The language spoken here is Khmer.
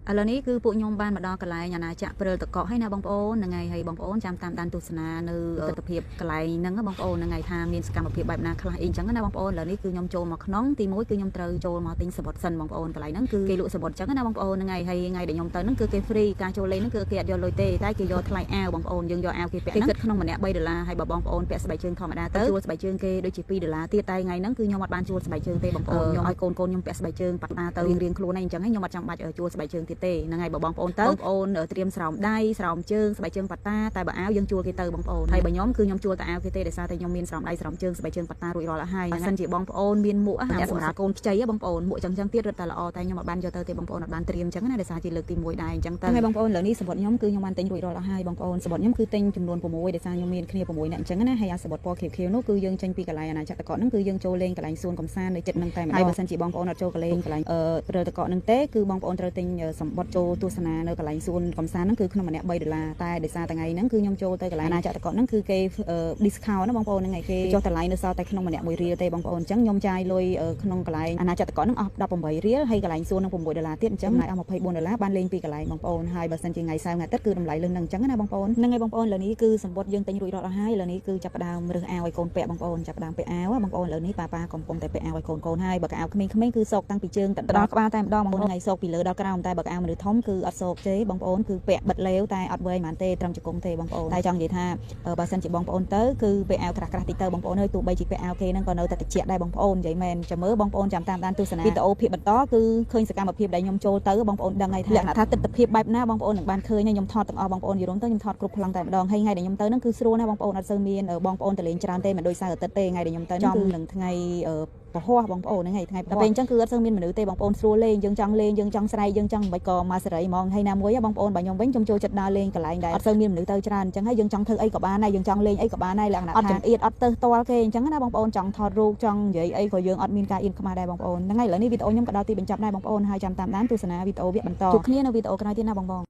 ឥឡូវនេះគឺពួកខ្ញុំបានមកដល់កន្លែងអាណាចក្រព្រិលតកហើយណាបងប្អូនហ្នឹងហើយហើយបងប្អូនចាំតាមដានទស្សនានៅទស្សនភាពកន្លែងហ្នឹងបងប្អូនហ្នឹងហើយថាមានសកម្មភាពបែបណាខ្លះអីចឹងណាបងប្អូនឥឡូវនេះគឺខ្ញុំចូលមកក្នុងទី1គឺខ្ញុំត្រូវចូលមកទិញសបុតសិនបងប្អូនកន្លែងហ្នឹងគឺគេលក់សបុតចឹងណាបងប្អូនហ្នឹងហើយហើយថ្ងៃដែលខ្ញុំទៅហ្នឹងគឺគេ free ការចូលលេងហ្នឹងគឺគេអត់យកលុយទេតែគេយកថ្លៃអាវបងប្អូនយើងយកអាវគេពាក់ហ្នឹងគេគិតក្នុងម្នាក់$3ហើយបើបងប្អូនពាក់ស្បែកជើងធម្មតាទៅជួលស្បែកជើងគេដូចជា$2ទៀតតែថ្ងៃហ្នឹងគឺខ្ញុំអត់បានជួលស្បែកជើងទេបងប្អូនខ្ញុំឲ្យកូនខ្ញុំពាក់ស្បែកជើងប៉ាតាទៅរៀងខ្លួនឯងអញ្ចឹងហើយខ្ញុំអត់ចាំបាច់ជួលស្បែកជើងទៀតទេហ្នឹងហើយបើបងប្អូនទៅបងប្អូនត្រៀមស្រោមដៃស្រោមជើងស្បែកជើងប៉ាតាតែបើអាវយើងជួលគេទៅបងប្អូនហើយបើខ្ញុំគឺខ្ញុំជួលតែអាវគេទេដោយសារតែខ្ញុំមានស្រោមដៃស្រោមជើងស្បែកជើងប៉ាតារួចរាល់ហើយបើសិនជាបងប្អូនមានមួកសម្រាប់កូនខ្ចីបងប្អូនមួកចឹងទៀតរត់តែល្អតែខ្ញុំអត់បានយកទៅទេបងប្អូនអត់បានត្រៀមចឹងណាដោយសារជាលើកទី1ដែរអញ្ចឹងទៅហើយបងប្អូនឥឡូវនេះសបុតខ្ញុំគឺខ្ញុំបានទិញរួចរាល់ហើយបងប្អូនសបុតខ្ញុំគឺទិញចំនួន6ដោយសារខ្ញុំមានគ្នា6នាក់អញ្ចឹងណាហើយអាសបុតពណ៌ខៀវៗនោះគឺយើងចេញពីកន្លែងអាណាចក្រតកហ្នឹងគឺយើងចូលលេងកន្លែងសួនកំសាន្តនៅចិត្តហ្នឹងតែម្ដងហើយបើសិនជាបងប្អូនអត់ចូលកន្លែងព្រិលតកហ្នឹងទេគឺបងប្អូនត្រូវទិញសម្បត្តិចូលទស្សនានៅកន្លែងសួនកំសាន្តហ្នឹងគឺក្នុងម្នាក់$3តែដោយសារថ្ងៃហ្នឹងគឺខ្ញុំចូលទៅកន្លែងអាណាចក្រតកហ្នឹងគឺគេ discount ណាបងប្អូនហ្នឹងឯងគេចុះតម្លៃនៅសល់តែក្នុងម្នាក់$1ទេបងប្អូនអញ្ចឹងខ្ញុំចាយលុយក្នុងកន្លែងអាណាចក្រតកហ្នឹងអស់$18ហើយកន្លែងសួនហ្នឹង$6ទៀតអញ្ចឹងអស់$24បានលេងពីកន្លែងបងប្អូនហើយបើសិនជាថ្ងៃសៅរ៍ថ្ងៃអាទិត្យគឺតម្លៃលឿនហ្នឹងអញ្ចឹងណាបងប្អូនហ្នឹងហើយបងប្អូនឥឡូវនេះគឺសម្បត្តិយើងទិញរួចរាល់អស់ហើយឥឡូវនេះគឺចាប់ផ្ដើមរើសអាវឲ្យកូនពាក់បងប្អូនចាប់ផ្ដើមពាក់អាវបងប្អូនឥឡូវនេះប៉ាកំពុងតែពាក់អាវឲ្យកូនហើយបើកអាវក្មេងៗគឺសោកតាំងពីជើងទៅដល់ក្បាលតែម្ដងបងប្អូនថ្ងៃសោកពីលើដល់ក្រោមតែបើកអាវមនុស្សធំគឺអត់សោកទេបងប្អូនគឺពាក់បិទលេវតែអត់វែងប៉ុន្មានទេត្រឹមជង្គង់ទេបងប្អូនតែចង់និយាយថាបើសិនជាបងប្អូនទៅគឺពាក់អាវក្រាស់តិចទៅបងប្អូនហើយទោះបីជាពាក់អាវគេហ្នឹងក៏នៅតែតិចដែរបងប្អូននិយាយមែនចាំមើលបងប្អូនចាំតាមដានទស្សនាវីដេអូភាពបន្តគឺឃើញសកម្មភាពដែលខ្ញុំចូលទៅបងប្អូនដឹងហើយថាលក្ខណៈថាទស្សនវិជ្ជាបែបណាបងប្អូននឹងបានឃើញខ្ញុំថតទាំងអស់បងប្អូនយល់ទៅខ្ញុំថតគ្រប់ប្លង់តែម្ដងហើយថ្ងៃដែលខ្ញុំទៅហ្នឹងគឺស្រួលណាបងប្អូនអត់សូវមានបងប្អូនទៅលេងច្រើនទេមិនដូចសៅរ៍អាទិត្យទេថ្ងៃដែលខ្ញុំទៅចំនឹងថ្ងៃពហុបងប្អូនហ្នឹងហើយថ្ងៃដល់ពេលអញ្ចឹងគឺអត់សូវមានមនុស្សទេបងប្អូនស្រួលលេងយើងចង់លេងយើងចង់ស្រែកយើងចង់មិនក៏មកសេរីហ្មងហើយណាមួយបងប្អូនបើខ្ញុំវិញខ្ញុំចូលចិត្តដើរលេងកន្លែងដែលអត់សូវមានមនុស្សទៅច្រើនអញ្ចឹងហើយយើងចង់ធ្វើអីក៏បានដែរយើងចង់លេងអីក៏បានដែរលក្ខណៈអត់ចង្អៀតអត់ទៅផ្ទាល់គេអញ្ចឹងណាបងប្អូនចង់ថតរូបចង់និយាយអីក៏យើងអត់មានការអៀនខ្មាស់ដែរបងប្អូនហ្នឹងហើយឥឡូវនេះវីដេអូខ្ញុំក៏ដល់ទីបញ្ចប់ដែរបងប្អូនហើយចាំតាមដានទស្សនាវីដេអូវគ្គបន្តជួបគ្នានៅវីដេអូក្រោយទៀតណាបង